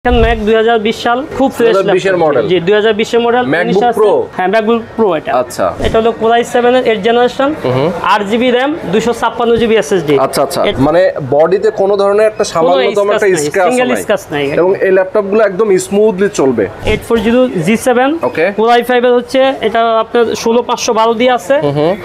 Mac 2020 সাল খুব fresh 2020 এর মডেল জি 2020 এর মডেল ম্যাকবুক প্রো হ্যাঁ ম্যাকবুক প্রো এটা আচ্ছা এটা হলো Core i7 এর 8 generation 8GB RAM 256GB SSD আচ্ছা আচ্ছা মানে বডিতে কোনো ধরনের একটা সামান্যতম একটা স্ক্র্যাচ নাই এবং এই ল্যাপটপগুলো একদম স্মুথলি চলবে 840G7 ওকে Core i5 এর হচ্ছে এটা আপনার 16512 দিয়ে আছে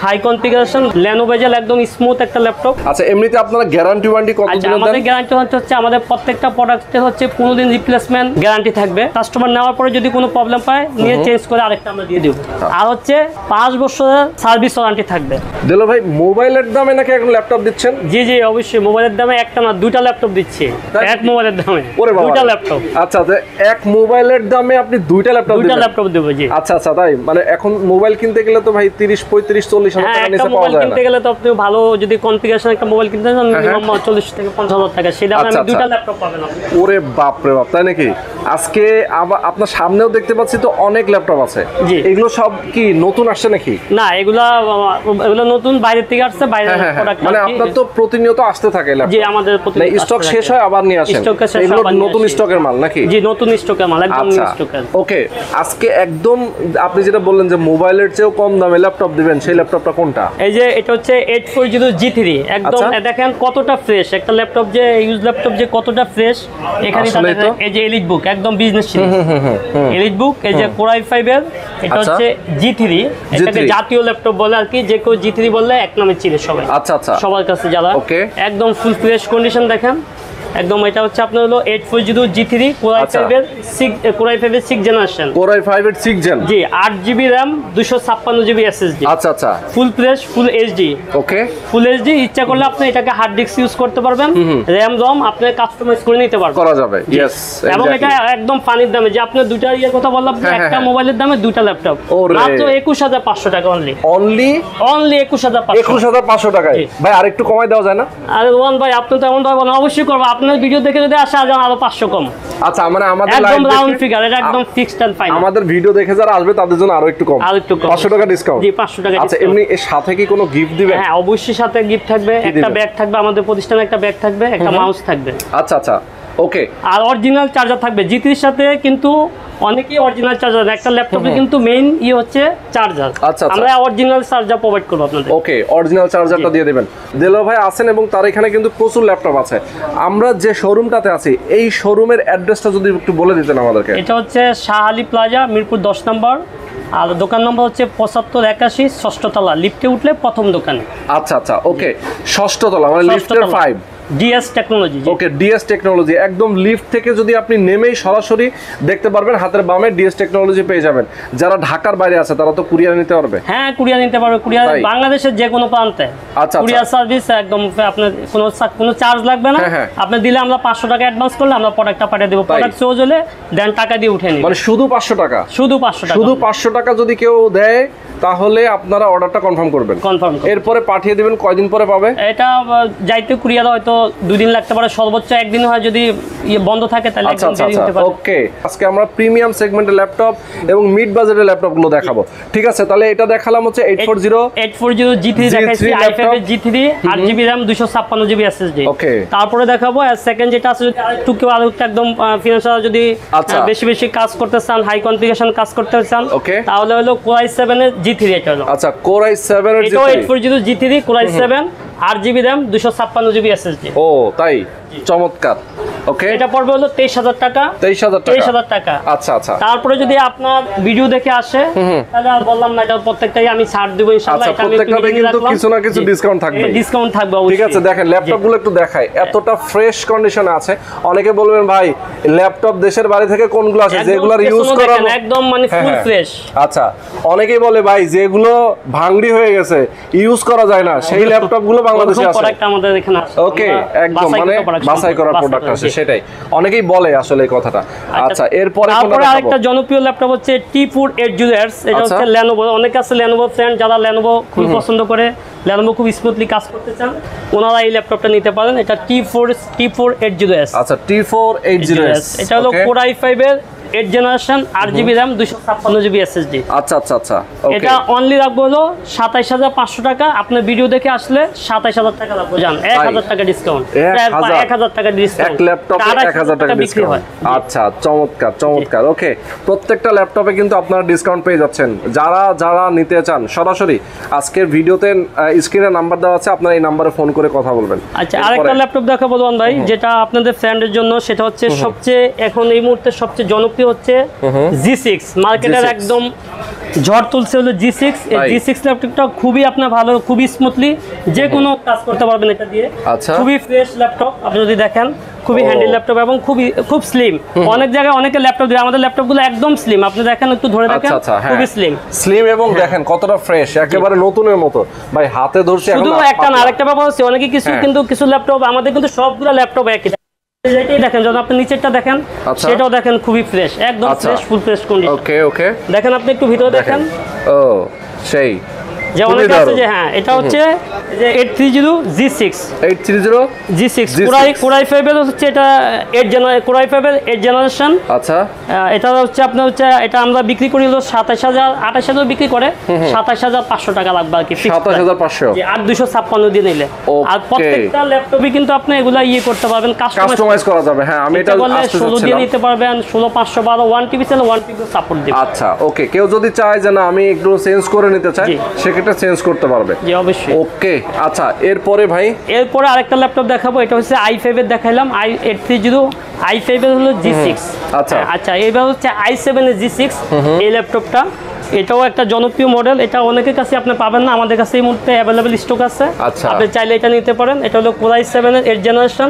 হাই কনফিগারেশন Lenovo বেজেল একদম স্মুথ একটা ল্যাপটপ আচ্ছা এমনিতে আপনারা গ্যারান্টি ওয়ারেন্টি কত দিন দেন আমাদের গ্যারান্টি হচ্ছে আমাদের প্রত্যেকটা প্রোডাক্টে হচ্ছে 15 দিন রিপ্লেসমেন্ট গ্যারান্টি থাকবে কাস্টমার নেওয়ার পরে যদি কোনো প্রবলেম পায় নিয়ে চেঞ্জ করে আরেকটা আমরা দিয়ে দেব আর হচ্ছে 5 বছরের সার্ভিস ওয়ারেন্টি থাকবে দিলো ভাই মোবাইলের দামে নাকি এখন ল্যাপটপ দিচ্ছেন জি জি অবশ্যই মোবাইলের দামে একটা না দুইটা ল্যাপটপ দিচ্ছি এক মোবাইলের দামে দুইটা ল্যাপটপ আচ্ছা এক মোবাইলের দামে আপনি দুইটা ল্যাপটপ দেব জি আচ্ছা আচ্ছা তাই মানে এখন মোবাইল কিনতে গেলে তো ভাই 30 35 40 হাজার টাকা নিচে পাওয়া যায় না কিনতে গেলে তো আপনি ভালো যদি কনফিগারেশন একটা মোবাইল কিনতে চান মিনিমাম 40 থেকে 50 হাজার টাকা সেটা আপনি দুইটা ল্যাপটপ পাবেন ওরে বাপ রে বাপ তাই নাকি আজকে আপনার সামনেও দেখতে পাচ্ছি তো অনেক ল্যাপটপ আছে এগুলো সব কি নতুন আসছে নাকি না এগুলো নতুন বাইরে থেকে আসছে বাইরে প্রোডাক্ট মানে আপনার তো প্রতিনিয়ত আসতে থাকে ল্যাপটপ জি আমাদের প্রতিনিয়ত স্টক শেষ হয় আবার নিয়ে আসেন এগুলো নতুন স্টকের মাল নাকি জি নতুন স্টকের মাল একদম নিউ স্টকের ওকে আজকে একদম আপনি যেটা বললেন যে মোবাইলের চেয়েও কম দামে ল্যাপটপ দিবেন সেই ল্যাপটপটা কোনটা এই যে এটা হচ্ছে 840G3 একদম দেখেন কতটা ফ্রেশ একটা ল্যাপটপ যে ইউজ ল্যাপটপ যে কতটা ফ্রেশ এখানে এই যে এলিট বুক একদম বিজনেস সিরিজ এলিট বুক এই যে Core i5 এর এটা হচ্ছে G3 এটাকে জাতীয় ল্যাপটপ বলে আর কি যে কেউ G3 বললে এক নামে চিনে সবাই আচ্ছা আচ্ছা সবার কাছে যারা একদম ফুল ফ্রেশ কন্ডিশন দেখেন একদম এটা হচ্ছে আপনার হলো 840G3 Core i5 এর 6 জেনারেশন Core i5 এর 6 জেন জি 8GB RAM 256GB SSD আচ্ছা আচ্ছা ফুল ফ্রেশ ফুল HD ওকে ফুল HD ইচ্ছা করলে আপনি এটাকে হার্ড ডিস্ক ইউজ করতে পারবেন RAM ROM আপনি কাস্টমাইজ করে নিতে পারবেন করা যাবে यस এবং এটা একদম ফানির দামে যে আপনি দুইটা কথা বললাম একটা মোবাইলের দামে দুইটা ল্যাপটপ মাত্র 21500 টাকা অনলি 21500 টাকায় ভাই আরেকটু কমাই দেওয়া যায় না আরে ওয়ান ভাই আপনি তো এমন ভাই বলেন অবশ্যই করব আপনার ভিডিও দেখে যদি আসে আরো 500 কম আচ্ছা মানে আমাদের একদম রাউন্ড ফিগার এটা একদম ফিক্সড এন্ড ফাইনাল আমাদের ভিডিও দেখে যারা আসবে তাদের জন্য আরো একটু কম 500 টাকা ডিসকাউন্ট জি 500 টাকা আচ্ছা এমনি এর সাথে কি কোনো গিফট দিবেন হ্যাঁ অবশ্যই সাথে গিফট থাকবে একটা ব্যাগ থাকবে আমাদের প্রতিষ্ঠানে একটা ব্যাগ থাকবে একটা মাউস থাকবে আচ্ছা আচ্ছা ওকে আর অরিজিনাল চার্জার থাকবে G3 এর সাথে কিন্তু অনেকেই অরিজিনাল চার্জার একটা ল্যাপটপে কিন্তু মেইন হচ্ছে চার্জার আমরা অরিজিনাল চার্জার প্রোভাইড করব আপনাদের ওকে অরিজিনাল চার্জারটা দিয়ে দিবেন দেলো ভাই আছেন এবং তার এখানে কিন্তু প্রচুর ল্যাপটপ আছে আমরা যে শোরুমটাতে আছি এই শোরুমের অ্যাড্রেসটা যদি একটু বলে দিতেন আমাদেরকে এটা হচ্ছে শাহ আলী প্লাজা মিরপুর 10 নম্বর আর দোকান নম্বর হচ্ছে 7581 ষষ্ঠ তলা লিফটে উঠলে প্রথম দোকানে আচ্ছা আচ্ছা ওকে ষষ্ঠ তলা মানে লিফটের 5 ডিএস টেকনোলজি ওকে ডিএস টেকনোলজি একদম লিফট থেকে যদি আপনি নেমেই সরাসরি দেখতে পারবেন হাতের বামে ডিএস টেকনোলজি পেয়ে যাবেন যারা ঢাকার বাইরে আছে তারা তো কুরিয়ার নিতে পারবে হ্যাঁ কুরিয়ার নিতে পারবে কুরিয়ার বাংলাদেশের যে কোনো প্রান্তে আচ্ছা কুরিয়ার সার্ভিস একদম আপনার কোনো চার্জ লাগবে না আপনি দিলে আমরা 500 টাকা অ্যাডভান্স করলে আমরা প্রোডাক্টটা পাঠিয়ে দেব প্রোডাক্ট সহজ হলে দেন টাকা দিয়ে উঠে নিন মানে শুধু 500 টাকা শুধু 500 টাকা যদি কেউ দেয় তাহলে আপনারা অর্ডারটা কনফার্ম করবেন এরপরে পাঠিয়ে দিবেন কয়দিন পরে পাবে এটা যাইতে কুরিয়ার হয়তো 2 দিন লাগতে পারে সর্বোচ্চ একদিন হয় যদি বন্ধ থাকে তাহলে একদিন দেরি হতে পারে ওকে আজকে আমরা প্রিমিয়াম সেগমেন্টের ল্যাপটপ এবং মিড বাজেটের ল্যাপটপগুলো দেখাবো ঠিক আছে তাহলে এটা দেখালাম হচ্ছে 840G3 দেখাইছি i5 এর G3 8GB RAM 256GB SSD ওকে তারপরে দেখাবো আর সেকেন্ড যেটা আছে যদি আরেকটু কেউ একদম ফিনান্সিয়াল যদি বেশি কাজ করতে চান হাই কনফিগারেশন কাজ করতে চান তাহলে হলো Core i7 এর G3 এটা হলো আচ্ছা Core i7 এর G3 এটা 840G3 Core i7 8GB RAM 256GB SSD ও তাই চমৎকার ওকে এটা পড়বে হলো 23000 টাকা 23000 টাকা আচ্ছা আচ্ছা তারপরে যদি আপনার ভিডিও দেখে আসে তাহলে আর বললাম না এটা প্রত্যেকটাই আমি ছাড় দেব ইনশাআল্লাহ এটা প্রত্যেকটাতে কিন্তু কিছু না কিছু ডিসকাউন্ট থাকবে অবশ্যই ঠিক আছে দেখেন ল্যাপটপগুলো একটু দেখাই এতটা ফ্রেশ কন্ডিশনে আছে অনেকে বলবেন ভাই ল্যাপটপ দেশের বাইরে থেকে কোনগুলো আসে যেগুলো ইউজ করা একদম মানে ফুল ফ্রেশ আচ্ছা অনেকেই বলে ভাই যেগুলো ভাঙড়ি হয়ে গেছে ইউজ করা যায় না সেই ল্যাপটপগুলো বাংলাদেশে আছে প্রোডাক্ট আমাদের এখানে আছে ওকে একদম মানে বাছাই করা প্রোডাক্ট আছে সেটাই অনেকেই বলে আসলে এই কথাটা আচ্ছা এরপরে আরেকটা জনপ্রিয় ল্যাপটপ হচ্ছে T4 800 এটা হচ্ছে Lenovo অনেক আছে Lenovo ফ্রেন্ড যারা Lenovo খুব পছন্দ করে Lenovo খুব স্মুথলি কাজ করতে চান ওনারা এই ল্যাপটপটা নিতে পারেন এটা T4 800 আচ্ছা T4 800 এটা হলো Core i5 এর 8 generation 8GB RAM 256GB SSD। আচ্ছা আচ্ছা আচ্ছা, এটা অনলি রাখবো হলো 27500 টাকা। আপনি ভিডিও দেখে আসলে 27000 টাকা রাখবো, জান 1000 টাকা ডিসকাউন্ট, 1000 টাকা ডিসকাউন্ট, এক ল্যাপটপে 1000 টাকা ডিসকাউন্ট। আচ্ছা, চমৎকার চমৎকার। ওকে, প্রত্যেকটা ল্যাপটপে কিন্তু আপনারা ডিসকাউন্ট পেয়ে যাচ্ছেন। যারা যারা নিতে চান সরাসরি আজকের ভিডিওতে স্ক্রিনে নাম্বার দেওয়া আছে, আপনারা এই নাম্বারে ফোন করে কথা বলবেন। আচ্ছা, আরেকটা ল্যাপটপ দেখাবো বলুন ভাই, যেটা আপনাদের ফ্রেন্ডের জন্য, সেটা হচ্ছে সবচেয়ে এখন এই মুহূর্তে সবচেয়ে জনপ্রিয় হচ্ছে G6। মার্কেটের একদম ঝড় তুলছে হলো G6। এই G6 ল্যাপটপটা খুবই আপনার ভালো, খুবই স্মুথলি যে কোনো কাজ করতে পারবেন এটা দিয়ে। খুবই ফ্রেশ ল্যাপটপ, আপনি যদি দেখেন খুবই হ্যান্ডি ল্যাপটপ এবং খুব স্লিম। অনেক জায়গায় অনেকে ল্যাপটপ দিয়ে, আমাদের ল্যাপটপগুলো একদম স্লিম, আপনি দেখেন একটু ধরে দেখেন, খুবই স্লিম এবং দেখেন কতটা ফ্রেশ, একেবারে নতুনের মতো ভাই, হাতে ধরছে। শুধু একটা না, আরেকটা ব্যাপার হচ্ছে অনেকে কিছু ল্যাপটপ, আমাদের কিন্তু সবগুলো ল্যাপটপ একই দেখেন, যখন আপনি নিচেরটা দেখেন সেটাও দেখেন খুবই ফ্রেশ, একদম ফ্রেশ, ফুল ফ্রেশ কন্ডিশন। ওকে ওকে, দেখেন আপনি একটু ভিতরে দেখেন। ও সেই যে অনেক আছে যে, হ্যাঁ এটা হচ্ছে যে 830 G6 কোরাই 5 এর হচ্ছে এটা 8 জেনারেশন। আচ্ছা, এটা হচ্ছে আপনার হচ্ছে এটা আমরা বিক্রি করি হলো 28000 বিক্রি করে 27500 টাকা লাগবে আর কি, 27500 আর 256 দিয়ে নিলে। আর প্রত্যেকটা ল্যাপটপে কিন্তু আপনি এগুলা করতে পারবেন, কাস্টমাইজ করা যাবে। হ্যাঁ, আমি এটা বললে 16 দিয়ে নিতে পারবেন, 16512 1TB চাইলে 1TB সাপোর্ট দিবে। আচ্ছা, ওকে, কেউ যদি চায় যে না আমি একটু চেঞ্জ করে নিতে চাই, সেক্ষেত্রে চেঞ্জ করতে পারবে। জি অবশ্যই। ওকে, আচ্ছা, এরপরে ভাই এরপরে আরেকটা ল্যাপটপ দেখাবো, এটা হচ্ছে i5 এর দেখাইলাম, i830 i5 এর হলো G6। আচ্ছা আচ্ছা, এইবার হচ্ছে i7 এর G6 এই ল্যাপটপটা, এটাও একটা জনপ্রিয় মডেল। এটা অনেকের কাছে আপনি পাবেন না, আমাদের কাছে এই মুহূর্তে অ্যাভেলেবল স্টক আছে, আপনি চাইলে এটা নিতে পারেন। এটা হলো Core i7 এর 8 generation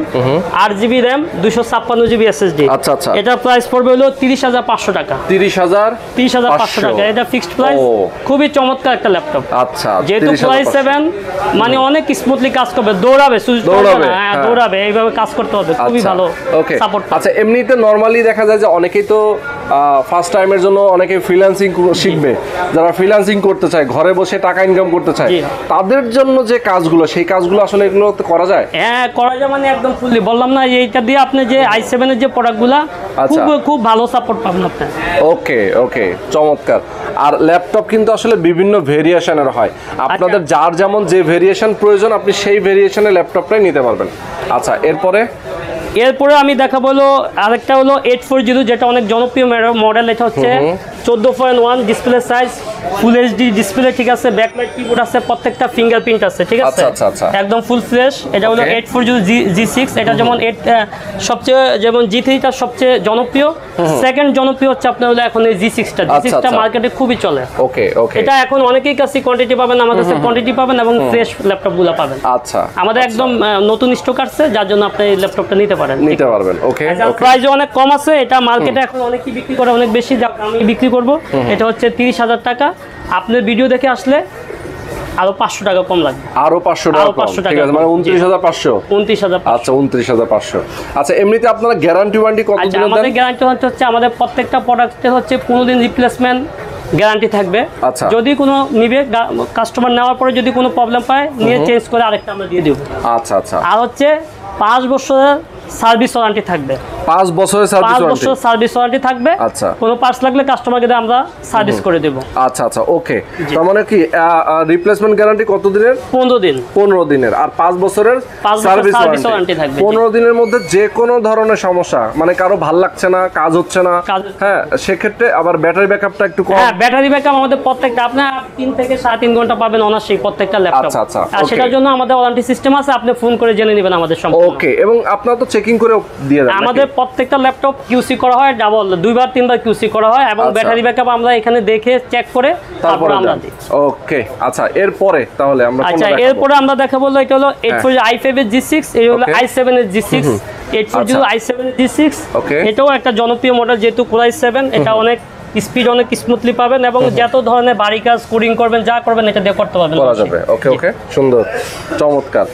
8GB RAM 256GB SSD। আচ্ছা আচ্ছা, এটা প্রাইস পড়বে হলো 30500 টাকা। 30500 টাকা, এটা ফিক্সড প্রাইস। খুবই চমৎকার একটা ল্যাপটপ। আচ্ছা, যেহেতু Core i7 মানে অনেক স্মুথলি কাজ করবে, দৌড়াবে, এইভাবে কাজ করতে হবে, খুবই ভালো সাপোর্ট। আচ্ছা, এমনিতে নরমালি দেখা যায় যে অনেকেই তো ফার্স্ট টাইমের জন্য অনেকে ফ্রিল্যান্সিং শিখবে, যারা ফ্রিল্যান্সিং করতে চায়, ঘরে বসে টাকা ইনকাম করতে চায়, তাদের জন্য যে কাজগুলো, সেই কাজগুলো আসলে এগুলো করা যায়? হ্যাঁ, করা যায়, মানে একদম ফুললি বললাম না, এইটা দিয়ে আপনি যে i7 এর যে প্রোডাক্টগুলো খুব ভালো সাপোর্ট পাবেন আপনি। ওকে ওকে, চমৎকার। আর ল্যাপটপ কিন্তু আসলে বিভিন্ন ভেরিয়েশনের হয়, আপনাদের যার যেমন যে ভেরিয়েশন প্রয়োজন, আপনি সেই ভেরিয়েশনের ল্যাপটপটাই নিতে পারবেন। আচ্ছা, এরপরে আমি দেখাবো হলো আরেকটা হলো 840, যেটা অনেক জনপ্রিয় মডেল। এটা হচ্ছে 14.1 display size, full HD display, ঠিক আছে, ব্যাকলাইট কিবোর্ড আছে, প্রত্যেকটা ফিঙ্গারপ্রিন্ট আছে, ঠিক আছে, একদম ফুল ফ্রেশ। এটা হলো 840 G6। এটা যেমন সবচেয়ে যেমন G3টা সবচেয়ে জনপ্রিয়, সেকেন্ড জনপ্রিয় হচ্ছে আপনার হলো এখন এই G6টা মার্কেটে খুবই চলে। ওকে ওকে, এটা এখন অনেকেই কাছে কোয়ান্টিটি পাবেন, আমাদের কাছে কোয়ান্টিটি পাবেন এবং ফ্রেশ ল্যাপটপগুলো পাবেন। আচ্ছা, আমাদের একদম নতুন স্টক আসছে, যার জন্য আপনি এই ল্যাপটপটা নিতে পারবেন। ওকে, প্রাইসও অনেক কম আছে, এটা মার্কেটে এখন অনেকেই বিক্রি করে অনেক বেশি, আমি বিক্রি করব। এটা হচ্ছে 30000 টাকা। আপনার ভিডিও দেখে আসলে আরো 500 টাকা কম লাগবে, আরো 500 টাকা কম, ঠিক আছে, মানে 29500। আচ্ছা, 29500। আচ্ছা, এমনিতে আপনারা গ্যারান্টি ওয়ারেন্টি কত দিন দেন? আমাদের গ্যারান্টি হচ্ছে আমাদের প্রত্যেকটা প্রোডাক্টে হচ্ছে 15 দিন রিপ্লেসমেন্ট গ্যারান্টি থাকবে। যদি কোনো নিবে কাস্টমার নেওয়ার পরে যদি কোনো প্রবলেম পায়, নিয়ে চেঞ্জ করে আরেকটা আমরা দিয়ে দেব। আচ্ছা আচ্ছা, আর হচ্ছে 5 বছরের সার্ভিস ওয়ারেন্টি থাকবে। 5 বছরের সার্ভিস ওয়ারেন্টি থাকবে। আচ্ছা, কোনো পার্টস লাগলে কাস্টমারকে আমরা সার্ভিস করে দেব। আচ্ছা আচ্ছা, ওকে। তার মানে কি রিপ্লেসমেন্ট গ্যারান্টি কত দিনের? 15 দিন। 15 দিনের। আর 5 বছরের সার্ভিস ওয়ারেন্টি থাকবে। 15 দিনের মধ্যে যে কোনো ধরনের সমস্যা, মানে কারো ভাল লাগছে না, কাজ হচ্ছে না, হ্যাঁ, সেক্ষেত্রে আবার ব্যাটারি ব্যাকআপটা একটু কম। হ্যাঁ, ব্যাটারি ব্যাকআপ আমাদের প্রত্যেকটা আপনার 3 থেকে 3.5 ঘন্টা পাবেন অনার্সই প্রত্যেকটা ল্যাপটপ। আচ্ছা আচ্ছা, আর সেটার জন্য আমাদের ওয়ারেন্টি সিস্টেম আছে, আপনি ফোন করে জেনে নেবেন আমাদের সম্পর্কে। ওকে, এবং আপনারা তো চেকিং করে দিয়ে দেন? আমাদের প্রত্যেকটা ল্যাপটপ কিউসি করা হয়, ডাবল 2-3বার কিউসি করা হয়, এবং ব্যাটারি ব্যাকআপ আমরা এখানে দেখে চেক করে তারপর আমরা দিই। ওকে, আচ্ছা, এরপরে তাহলে আমরা এরপরে আমরা দেখাবো এটা হলো 840 i5 এর G6, এই হলো i7 এর G6। 840 i7 এর G6, এটাও একটা জনপ্রিয় মডেল, যেহেতু Core i7, এটা অনেক স্পিড অনেক স্মুথলি পাবেন এবং যত ধরনের বাড়ি কাজ কোডিং করবেন যা করবেন এটা দিয়ে করতে পারবেন করা যাবে। ওকে ওকে, সুন্দর, চমৎকার।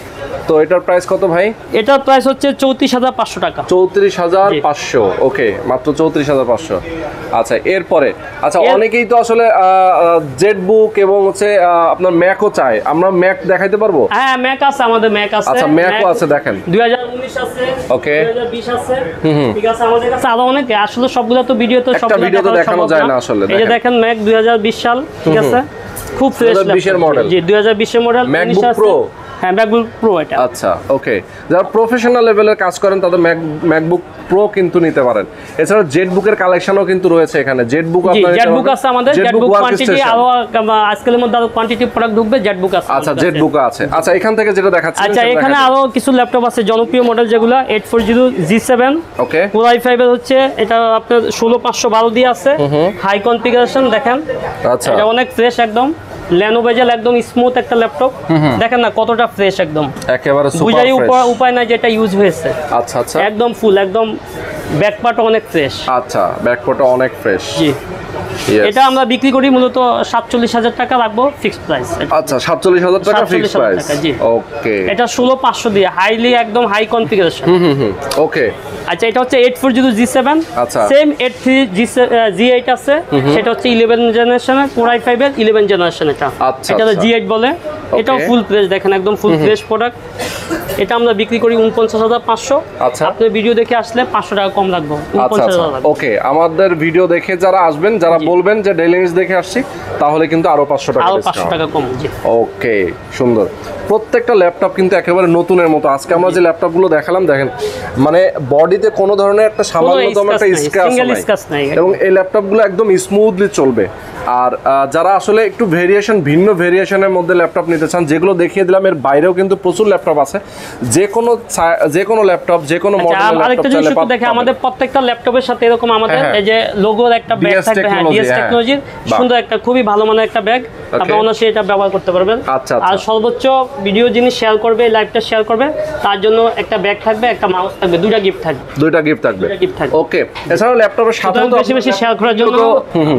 তো এটার প্রাইস কত ভাই? এটার প্রাইস হচ্ছে 34,500 টাকা। 34,500। ওকে, মাত্র 34,500। আচ্ছা, এরপরে আচ্ছা অনেকেই তো আসলে জেড বুক এবং হচ্ছে আপনার ম্যাকও চায়, আমরা ম্যাক দেখাইতে পারবো? হ্যাঁ, ম্যাক আছে, আমাদের ম্যাক আছে। আচ্ছা, ম্যাকও আছে, দেখেন 2019 আছে, ওকে 2020 আছে। ঠিক আছে, আমাদের কাছে আরো অনেক, আসলে সবগুলো তো ভিডিওতে সবগুলো দেখানো যায় না আসলে। এই যে দেখেন ম্যাক 2020 সাল, ঠিক আছে, খুব ফ্রেশ 2020 এর মডেল। জি, 2020 এর মডেল। MacBook pro. হ্যাঁ, ম্যাকবুক প্রো এটা। আচ্ছা, ওকে, যারা প্রফেশনাল লেভেলের কাজ করেন তাদের ম্যাকবুক প্রো কিন্তু নিতে পারেন। এছাড়া জেড বুকের কালেকশনও কিন্তু রয়েছে এখানে। জেড বুক আপনাদের, জেড বুক আছে আমাদের। জেড বুক কোয়ান্টিটি আরো আজকালের মধ্যে আরো কোয়ান্টিটি প্রোডাক্ট ঢুকবে, জেড বুক আছে। আচ্ছা, জেড বুক আছে। আচ্ছা, এখান থেকে যেটা দেখাচ্ছি, আচ্ছা, এখানে আরো কিছু ল্যাপটপ আছে জনপ্রিয় মডেল যেগুলো 840 G7। ওকে, Core i5 এর হচ্ছে এটা আপনার 16512 দিয়ে আছে, হাই কনফিগারেশন দেখেন। আচ্ছা, এটা অনেক ফ্রেশ একদম, ল্যানোভেজেল একদম স্মুথ একটা ল্যাপটপ। দেখেন না কতটা ফ্রেশ, একদম একেবারে সুপার বুঝাই ফ্রেশ। উপায় নাই যেটা ইউজ হয়েছে। আচ্ছা আচ্ছা, একদম ফুল, একদম ব্যাক পার্টও অনেক ফ্রেশ। আচ্ছা, ব্যাকপোর্টও অনেক ফ্রেশ। জি, এটা আমরা বিক্রি করি মূলত 47,000 টাকা রাখবো ফিক্সড প্রাইস। আচ্ছা, 47,000 টাকা ফিক্সড 47,000 প্রাইস। টাকা, জি। ওকে, এটা 16500 দিয়ে হাইলি একদম হাই কনফিগারেশন। ওকে। আচ্ছা, এটা হচ্ছে 840 G7। আচ্ছা, সেম 83 G8 আছে, সেটা হচ্ছে 11 জেনারেশনের Core i5 এর 11 জেনারেশন। এটা আচ্ছা, এটা G8 বলে। এটাও ফুল ফ্রেশ, দেখেন একদম ফুল ফ্রেশ প্রোডাক্ট। এটা আমরা বিক্রি করি 49,500। আচ্ছা, আপনি ভিডিও দেখে আসলে 500 টাকা কম রাখবো, 49,000 রাখবো। ওকে, আমাদের ভিডিও দেখে যারা আসবেন, যারা বলবেন যে ডেইলি নিউজ দেখে আসছি, তাহলে কিন্তু আরো 500 টাকা আরো ডিসকাউন্ট। 500 টাকা কম। জি, ওকে, সুন্দর। প্রত্যেকটা ল্যাপটপ কিন্তু একেবারে নতুনের মতো। আজকে আমরা যে ল্যাপটপগুলো দেখালাম, দেখেন মানে বডিতে কোনো ধরনের একটা সামান্যতম একটা স্ক্র্যাচ নাই, এবং এই ল্যাপটপগুলো একদম স্মুথলি চলবে। আর যারা আসলে একটু ভিন্ন ভেরিয়েশনের মধ্যে ল্যাপটপ নিতে চান, যেগুলো দেখিয়ে দিলাম, এর বাইরেও কিন্তু প্রচুর ল্যাপটপ আছে। যে কোনো ল্যাপটপ, যে কোনো মডেলের ল্যাপটপ চাইলে পাবেন। দেখে আমাদের প্রত্যেকটা ল্যাপটপের সাথে এরকম আমাদের এই যে লোগোর একটা ব্যাগ থাকবে। হ্যাঁ, ডিএস টেকনোলজির সুন্দর একটা খুবই ভালো মানের একটা ব্যাগ, আপনি অনায়াসে এটা ব্যবহার করতে পারবেন। আচ্ছা, আর সর্বোচ্চ ভিডিও যিনি শেয়ার করবে, লাইভটা শেয়ার করবে, তার জন্য একটা ব্যাগ থাকবে, একটা মাউস থাকবে, দুইটা গিফট থাকবে। ওকে, এছাড়াও ল্যাপটপের সাথে বেশি শেয়ার করার জন্য,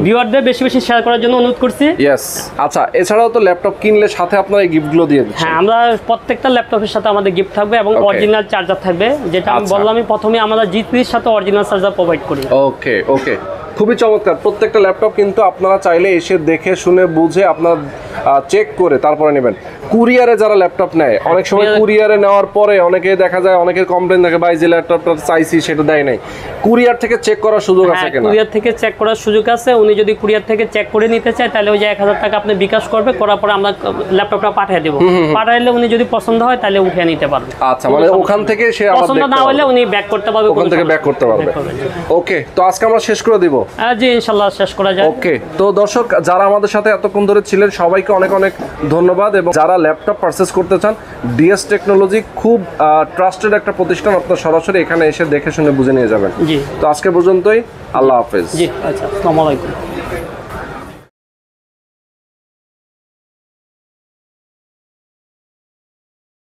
ভিউয়ারদের বেশি শেয়ার করার জন্য অনুরোধ করছি। ইয়েস। আচ্ছা, এছাড়াও তো ল্যাপটপ কিনলে সাথে আপনারা এই গিফটগুলো দিয়ে দিচ্ছেন। হ্যাঁ, আমরা প্রত্যেকটা ল্যাপটপের সাথে আমাদের গিফট থাকবে এবং অরিজিনাল চার্জার থাকবে, যেটা আমি বললাম প্রথমে, আমরা G3 এর সাথে অরিজিনাল চার্জার প্রোভাইড করি। ওকে ওকে, খুবই চমৎকার। প্রত্যেকটা ল্যাপটপ কিন্তু আপনারা চাইলে এসে দেখে শুনে বুঝে আপনার চেক করে তারপরে নেবেন। কুরিয়ারে যারা ল্যাপটপ নেয়, অনেক সময় কুরিয়ারে নেওয়ার পরে অনেকে দেখা যায়, অনেকের কমপ্লেন থাকে, ভাই যে ল্যাপটপটা চাইছি সেটা দেয় নাই। কুরিয়ার থেকে চেক করার সুযোগ আছে কিনা? কুরিয়ার থেকে চেক করার সুযোগ আছে। উনি যদি কুরিয়ার থেকে চেক করে নিতে চায়, তাহলে ওই যে 1000 টাকা আপনি বিকাশ করবে, করার পরে আমরা ল্যাপটপটা পাঠিয়ে দেবো। পাঠাইলে উনি যদি পছন্দ হয় তাহলে উঠিয়ে নিতে পারবে। আচ্ছা, মানে ওখান থেকে সে আবার পছন্দ না হলে উনি ব্যাক করতে পারবে, ওখান থেকে ব্যাক করতে পারবে। ওকে, তো আজকে আমরা শেষ করে দিব। জি, ইনশাআল্লাহ শেষ করা যায়। ওকে, তো দর্শক যারা আমাদের সাথে এতক্ষণ ধরে ছিলেন, সবাইকে অনেক অনেক ধন্যবাদ। এবং যারা ল্যাপটপ পারচেজ করতে চান, ডিএস টেকনোলজি খুব ট্রাস্টেড একটা প্রতিষ্ঠান, আপনার সরাসরি এখানে এসে দেখে শুনে বুঝে নিয়ে যাবেন। জি, তো আজকে পর্যন্তই, আল্লাহ হাফেজ। জি, আচ্ছা, আসসালামু আলাইকুম।